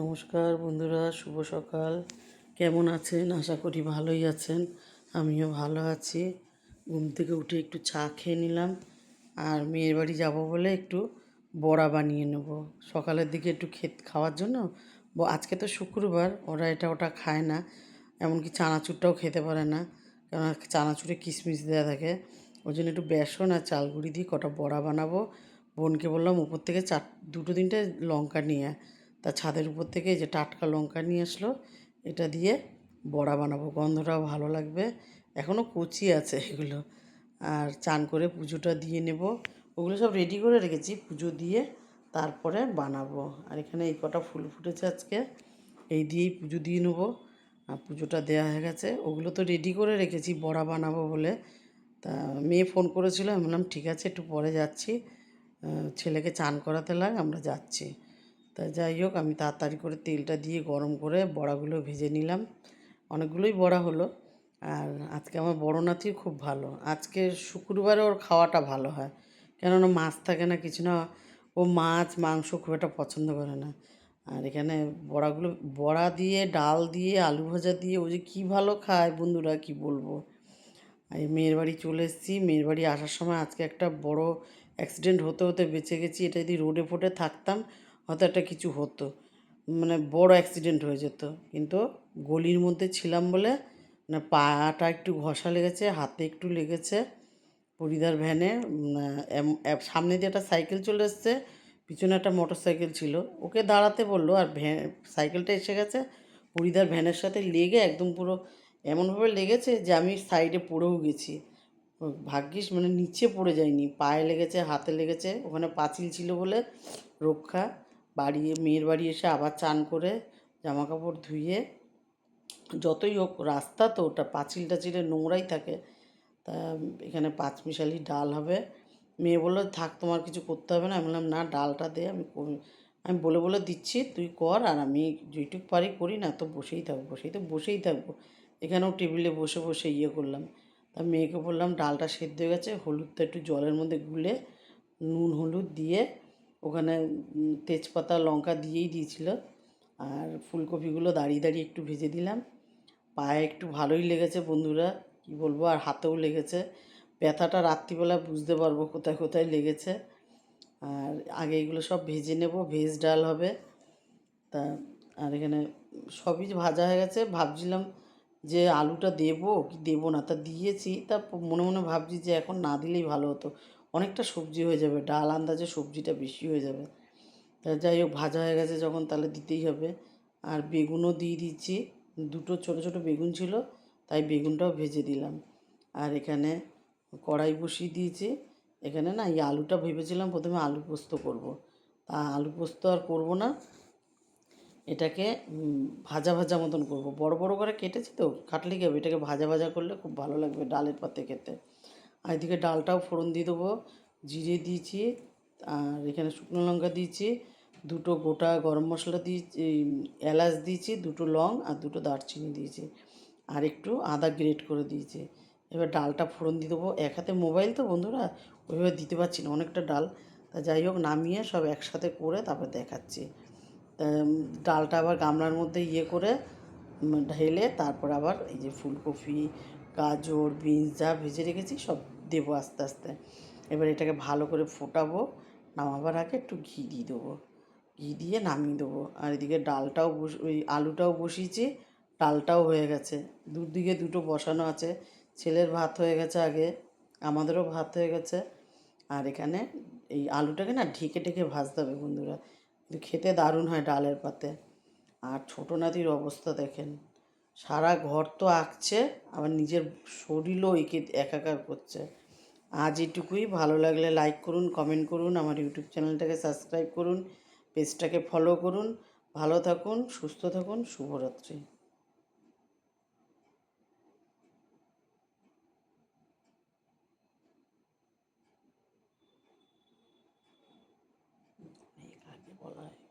নমস্কার বন্ধুরা, শুভ সকাল। কেমন আছেন? আশা করি ভালোই আছেন। আমিও ভালো আছি। ঘুম থেকে উঠে একটু চা খেয়ে নিলাম, আর মেয়ের বাড়ি যাব বলে একটু বড়া বানিয়ে নেব সকালের দিকে একটু খাওয়ার জন্য। আজকে তো শুক্রবার, ওরা এটা ওটা খায় না, এমনকি চানাচুরটাও খেতে পারে না, কারণ চানাচুরে কিশমিশ দেওয়া থাকে। ওই জন্য একটু বেসন আর চাল গুঁড়ি দিয়ে কটা বড়া বানাবো। বোনকে বললাম উপর থেকে দুটো তিনটে লঙ্কা নিয়ে, তা ছাদের উপর থেকে এই যে টাটকা লঙ্কা নিয়ে আসলো, এটা দিয়ে বড়া বানাবো, গন্ধটাও ভালো লাগবে। এখনও কচি আছে এগুলো। আর চান করে পুজোটা দিয়ে নেব। ওগুলো সব রেডি করে রেখেছি, পুজো দিয়ে তারপরে বানাবো। আর এখানে এই কটা ফুল ফুটেছে আজকে, এই দিয়েই পুজো দিয়ে নেবো। আর পুজোটা দেওয়া হয়ে গেছে, ওগুলো তো রেডি করে রেখেছি বড়া বানাবো বলে। তা মেয়ে ফোন করেছিল, আমি বললাম ঠিক আছে একটু পরে যাচ্ছি, ছেলেকে চান করাতে লাগ, আমরা যাচ্ছি। তা যাই হোক, আমি তাড়াতাড়ি করে তেলটা দিয়ে গরম করে বড়াগুলো ভেজে নিলাম। অনেকগুলোই বড়া হলো। আর আজকে আমার বড় নাতির খুব ভালো, আজকে শুক্রবারে ওর খাওয়াটা ভালো হয়, কেননা মাছ থাকে না, কিছু না। ও মাছ মাংস খুব একটা পছন্দ করে না। আর এখানে বড়াগুলো, বড়া দিয়ে ডাল দিয়ে আলু ভাজা দিয়ে ও যে কী ভালো খায় বন্ধুরা, কি বলবো। এই মেয়ের বাড়ি চলে এসেছি। মেয়ের বাড়ি আসার সময় আজকে একটা বড় অ্যাক্সিডেন্ট হতে হতে বেঁচে গেছি। এটা যদি রোডে ফোডে থাকতাম হয়তো একটা কিছু হতো, মানে বড় অ্যাক্সিডেন্ট হয়ে যেত। কিন্তু গলির মধ্যে ছিলাম বলে না, পাটা একটু ঘষা লেগেছে, হাতে একটু লেগেছে। পরিদার ভ্যানে সামনে দিয়ে একটা সাইকেল চলে এসছে, পিছনে একটা মোটর সাইকেল ছিল, ওকে দাঁড়াতে বললো, আর সাইকেলটা এসে গেছে পরিদার ভ্যানের সাথে লেগে একদম পুরো এমনভাবে লেগেছে যে আমি সাইডে পড়েও গেছি। ভাগ্যিস মানে নিচে পড়ে যায়নি, পায়ে লেগেছে, হাতে লেগেছে, ওখানে পাঁচিল ছিল বলে রক্ষা। মেয়ের বাড়ি এসে আবার চান করে জামা কাপড় ধুয়ে, যতই হোক রাস্তা তো ওটা পাঁচিল টাচিলে নোংরাই থাকে। তা এখানে পাঁচমিশালি ডাল হবে। মেয়ে বললো থাক, তোমার কিছু করতে হবে না। আমি বললাম না, ডালটা দে, আমি বলে বলে দিচ্ছি, তুই কর, আর আমি যেটুকু পারি করি, না তো বসেই থাকবো। এখানেও টেবিলে বসে বসে করলাম। তা মেয়েকে বললাম ডালটা সেদ্ধ হয়ে গেছে, হলুদটা একটু জলের মধ্যে গুলে নুন হলুদ দিয়ে, ওখানে তেজপাতা লঙ্কা দিয়েই দিয়েছিল। আর ফুলকপিগুলো দাঁড়িয়ে দাঁড়িয়ে একটু ভেজে দিলাম। পায়ে একটু ভালোই লেগেছে বন্ধুরা, কি বলবো, আর হাতেও লেগেছে। ব্যথাটা রাত্রিবেলা বুঝতে পারবো কোথায় কোথায় লেগেছে। আর আগে এগুলো সব ভেজে নেব, ভেজ ডাল হবে। তা আর এখানে সবই ভাজা হয়ে গেছে। ভাবছিলাম যে আলুটা দেবো কি দেবো না, তা দিয়েছি। তা মনে মনে ভাবছি যে এখন না দিলেই ভালো হতো, অনেকটা সবজি হয়ে যাবে, ডাল আন্দাজে সবজিটা বেশি হয়ে যাবে। তা যাই হোক, ভাজা হয়ে গেছে যখন, তাহলে দিতেই হবে। আর বেগুনও দিয়ে দিচ্ছি, দুটো ছোট ছোট বেগুন ছিল, তাই বেগুনটাও ভেজে দিলাম। আর এখানে কড়াই বসিয়ে দিয়েছি। এখানে না এই আলুটা ভেবেছিলাম প্রথমে আলু পোস্ত করব, তা আলু পোস্ত আর করব না, এটাকে ভাজা ভাজা মতন করব। বড় বড় করে কেটেছি তো, কাটলে কি হবে, এটাকে ভাজা ভাজা করলে খুব ভালো লাগবে ডালের পাতে খেতে। আর এদিকে ডালটাও ফোড়ন দিয়ে দেবো, জিরে দিয়েছি, আর এখানে শুকনো লঙ্কা দিয়েছি, দুটো গোটা গরম মশলা দিয়েছি, এলাচ দিয়েছি, দুটো লং আর দুটো দারচিনি দিয়েছি, আর একটু আদা গ্রেট করে দিয়েছি। এবার ডালটা ফোড়ন দিয়ে দেবো। এক হাতে মোবাইল তো বন্ধুরা, ওইভাবে দিতে পারছি না, অনেকটা ডাল। তা যাই হোক, নামিয়ে সব একসাথে করে তারপর দেখাচ্ছি। ডালটা আবার গামলার মধ্যে করে ঢেলে তারপর আবার এই যে ফুলকপি, গাজর, বিনস যা ভেজে রেখেছি সব দেবো আস্তে আস্তে। এবার এটাকে ভালো করে ফোটাবো, নামাবার আগে একটু ঘি দিয়ে দেবো, ঘি দিয়ে নামিয়ে দেবো। আর এদিকে ডালটাও ওই আলুটাও বসিয়েছি, ডালটাও হয়ে গেছে, দুদিকে দুটো বসানো আছে। ছেলের ভাত হয়ে গেছে আগে, আমাদেরও ভাত হয়ে গেছে। আর এখানে এই আলুটাকে না ঢেকে ঢেকে ভাজতে হবে বন্ধুরা, কিন্তু খেতে দারুণ হয় ডালের পাতে। আর ছোটো নাতির অবস্থা দেখেন, সারা ঘর তো আঁকছে, আবার নিজের শরীরও একে একাকার করছে। আজ এটুকুই। ভালো লাগলে লাইক করুন, কমেন্ট করুন, আমার ইউটিউব চ্যানেলটাকে সাবস্ক্রাইব করুন, পেজটাকে ফলো করুন। ভালো থাকুন, সুস্থ থাকুন, শুভরাত্রি। বলা হয়।